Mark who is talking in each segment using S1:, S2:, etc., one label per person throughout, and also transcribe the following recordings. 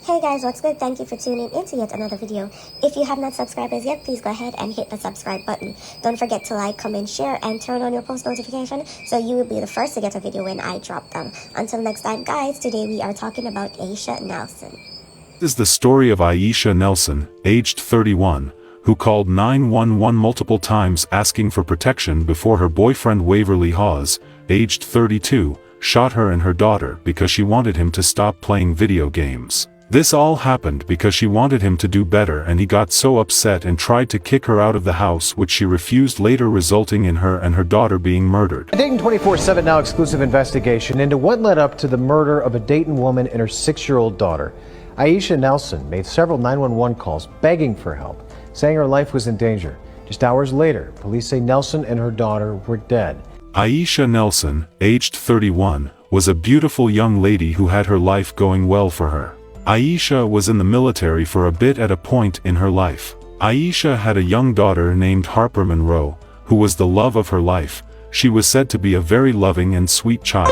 S1: Hey guys, what's good? Thank you for tuning in to yet another video. If you have not subscribed as yet, please go ahead and hit the subscribe button. Don't forget to like, comment, share, and turn on your post notification so you will be the first to get a video when I drop them. Until next time guys, today we are talking about Ayesha Nelson.
S2: This is the story of Ayesha Nelson, aged 31, who called 911 multiple times asking for protection before her boyfriend Waverly Hawes, aged 32, shot her and her daughter because she wanted him to stop playing video games. This all happened because she wanted him to do better, and he got so upset and tried to kick her out of the house, which she refused, later resulting in her and her daughter being murdered.
S3: A Dayton 24/7 Now exclusive investigation into what led up to the murder of a Dayton woman and her 6-year-old daughter. Ayesha Nelson made several 911 calls begging for help, saying her life was in danger. Just hours later, police say Nelson and her daughter were dead.
S2: Ayesha Nelson, aged 31, was a beautiful young lady who had her life going well for her. Ayesha was in the military for a bit at a point in her life. Ayesha had a young daughter named Harper Monroe, who was the love of her life. She was said to be a very loving and sweet child.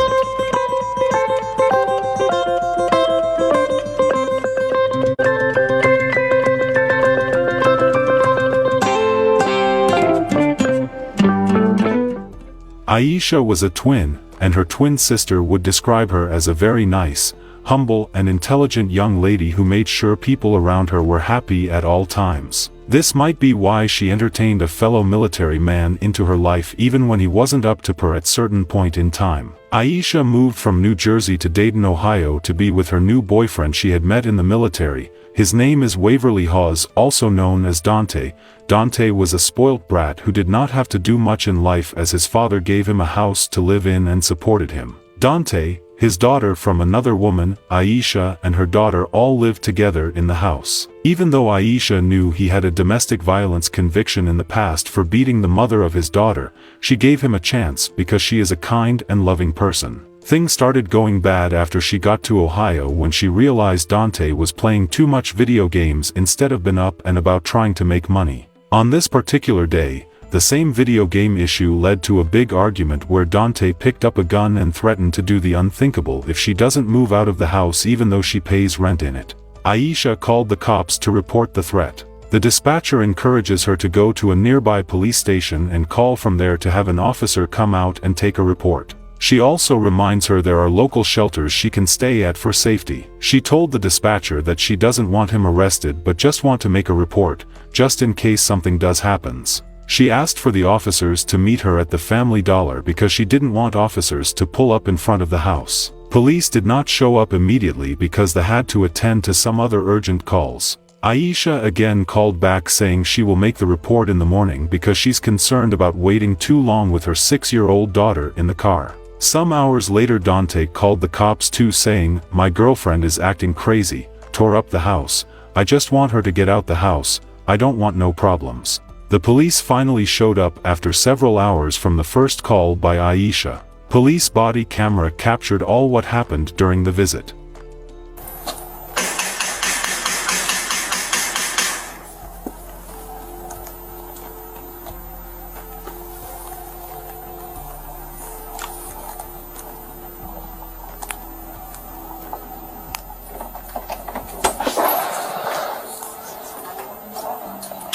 S2: Ayesha was a twin, and her twin sister would describe her as a very nice, humble, and intelligent young lady who made sure people around her were happy at all times. This might be why she entertained a fellow military man into her life even when he wasn't up to par at certain point in time. Ayesha moved from New Jersey to Dayton, Ohio to be with her new boyfriend she had met in the military. His name is Waverly Hawes, also known as Dante. Dante was a spoilt brat who did not have to do much in life as his father gave him a house to live in and supported him. Dante, his daughter from another woman, Ayesha, and her daughter all lived together in the house. Even though Ayesha knew he had a domestic violence conviction in the past for beating the mother of his daughter, she gave him a chance because she is a kind and loving person. Things started going bad after she got to Ohio when she realized Dante was playing too much video games instead of being up and about trying to make money. On this particular day, the same video game issue led to a big argument where Dante picked up a gun and threatened to do the unthinkable if she doesn't move out of the house even though she pays rent in it. Ayesha called the cops to report the threat. The dispatcher encourages her to go to a nearby police station and call from there to have an officer come out and take a report. She also reminds her there are local shelters she can stay at for safety. She told the dispatcher that she doesn't want him arrested but just want to make a report, just in case something does happens. She asked for the officers to meet her at the Family Dollar because she didn't want officers to pull up in front of the house. Police did not show up immediately because they had to attend to some other urgent calls. Ayesha again called back saying she will make the report in the morning because she's concerned about waiting too long with her 6-year-old daughter in the car. Some hours later Dante called the cops too, saying, "My girlfriend is acting crazy, tore up the house. I just want her to get out the house, I don't want no problems." The police finally showed up after several hours from the first call by Ayesha. Police body camera captured all what happened during the visit.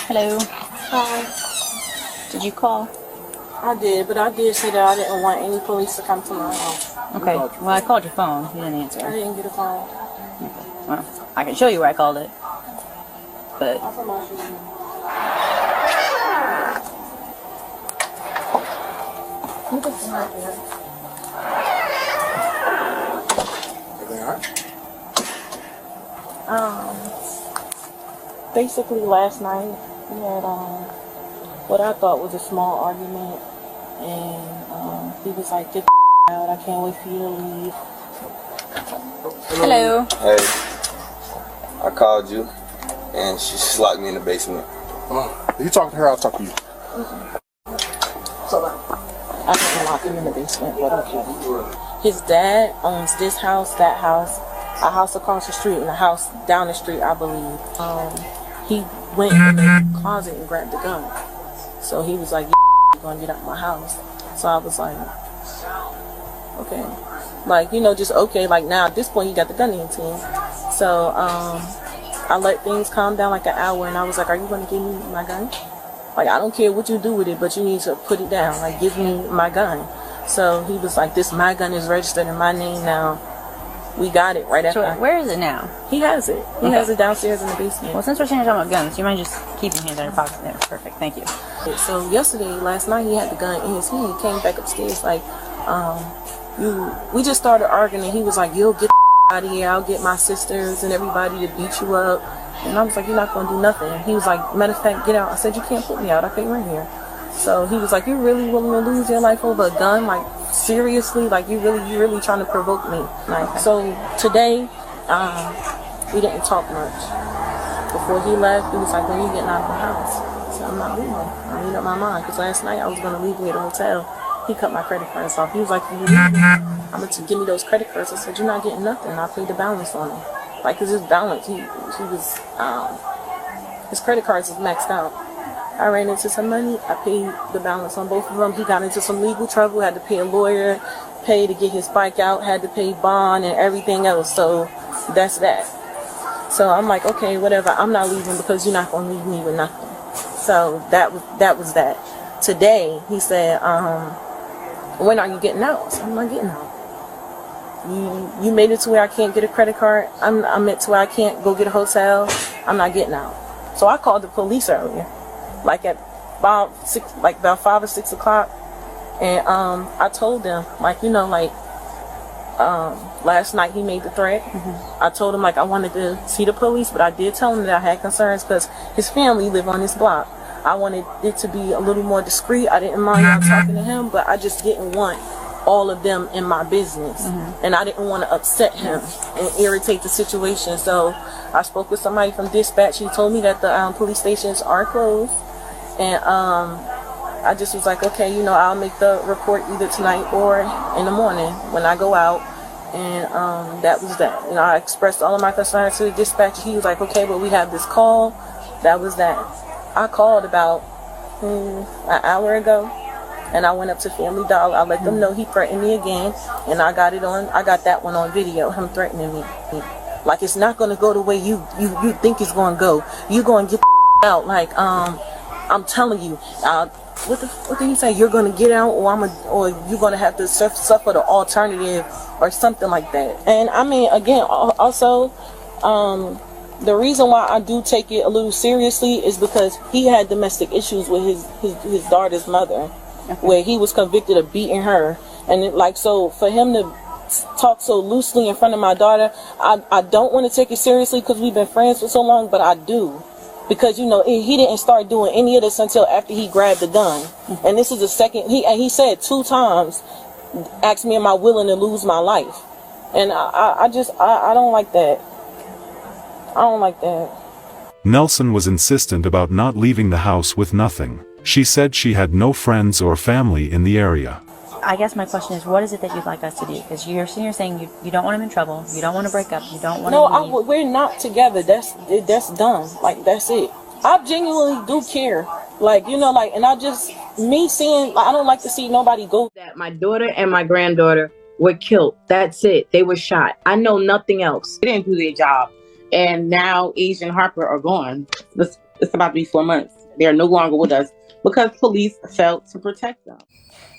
S4: Hello.
S5: Hi.
S4: Did you call?
S5: I did, but I did say that I didn't want any police to come to my house.
S4: Okay. Well, I called your phone. You didn't answer.
S5: I didn't get a call.
S4: Well, I can show you where I called it. But
S5: I put my shoes in. You can come right there. Everything alright? Basically last night we had what I thought was a small argument, and he was like, "Get the out, I can't wait for you to leave."
S4: hello.
S6: Hey, I called you, and she just locked me in the basement.
S7: You talk to her, I'll talk to you.
S5: So I didn't lock him in the basement, but okay. His dad owns this house, that house, a house across the street, and a house down the street, I believe. He went in the closet and grabbed the gun. So he was like, "You're gonna get out of my house." So I was like, okay. Like, you know, just okay. Like now at this point he got the gun into him. So I let things calm down like an hour, and I was like, "Are you gonna give me my gun? Like, I don't care what you do with it, but you need to put it down. Like, give me my gun." So he was like, my gun is registered in my name now. We got it right after.
S4: So where is it now?
S5: He has it. He has it downstairs in the basement.
S4: Well, since we're talking about guns, you mind just keeping your hands in your pocket there? Perfect, thank you.
S5: So last night, he had the gun in his hand. He came back upstairs like, we just started arguing, and he was like, "You'll get the out of here. I'll get my sisters and everybody to beat you up." And I was like, "You're not gonna do nothing." And he was like, "Matter of fact, get out." I said, "You can't put me out. I can't run here." So he was like, "You're really willing to lose your life over a gun? Like, seriously? Like, you really trying to provoke me?" Like, so today, we didn't talk much. Before he left, he was like, "When are you getting out of the house?" So I'm not leaving. I made up my mind, because last night I was gonna leave me at the hotel. He cut my credit cards off. He was like, "You leave me, I'm gonna give me those credit cards." I said, "You're not getting nothing. I paid the balance on it." Like, cause his balance, he was, his credit cards is maxed out. I ran into some money. I paid the balance on both of them. He got into some legal trouble. Had to pay a lawyer, pay to get his bike out, had to pay bond and everything else. So that's that. So I'm like, okay, whatever. I'm not leaving, because you're not gonna leave me with nothing. So that was that. Today he said, "When are you getting out?" So I'm not getting out. You made it to where I can't get a credit card. I'm it to where I can't go get a hotel. I'm not getting out. So I called the police earlier, like at about 5 or 6 o'clock, and I told them, like, last night he made the threat. I told him, like, I wanted to see the police, but I did tell him that I had concerns because his family live on this block. I wanted it to be a little more discreet. I didn't mind y'all talking to him, but I just didn't want all of them in my business, and I didn't want to upset him and irritate the situation. So I spoke with somebody from dispatch. He told me that the police stations are closed, and I just was like, okay, I'll make the report either tonight or in the morning when I go out. And that was that. I expressed all of my concerns to the dispatcher. He was like, okay, but we have this call. That was that. I called about an hour ago, and I went up to Family Dollar. I let them know he threatened me again, and I got that one on video, him threatening me. Like, it's not going to go the way you think it's going to go. You're going to get out. Like, I'm telling you. What did he say? You're going to get out, or you're going to have to suffer the alternative, or something like that. And I mean, again, also, the reason why I do take it a little seriously is because he had domestic issues with his daughter's mother, where he was convicted of beating her. And so for him to talk so loosely in front of my daughter, I don't want to take it seriously because we've been friends for so long, but I do. Because, he didn't start doing any of this until after he grabbed the gun. And this is the second, he said 2 times, asked me, am I willing to lose my life? And I don't like that. I don't like that.
S2: Nelson was insistent about not leaving the house with nothing. She said she had no friends or family in the area.
S4: I guess my question is, what is it that you'd like us to do? Because you're saying you don't want him in trouble, you don't want to break up, you don't want to leave.
S5: No, we're not together. That's done. Like, that's it. I genuinely do care. Like, and I just, I don't like to see nobody go.
S8: That my daughter and my granddaughter were killed. That's it. They were shot. I know nothing else. They didn't do their job. And now Ayesha and Harper are gone. It's about to be 4 months. They are no longer with us because police failed to protect them.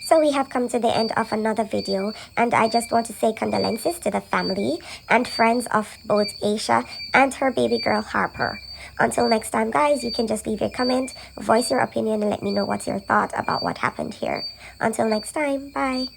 S1: So we have come to the end of another video, and I just want to say condolences to the family and friends of both Ayesha and her baby girl Harper. Until next time, guys, you can just leave your comment, voice your opinion, and let me know what's your thought about what happened here. Until next time, bye.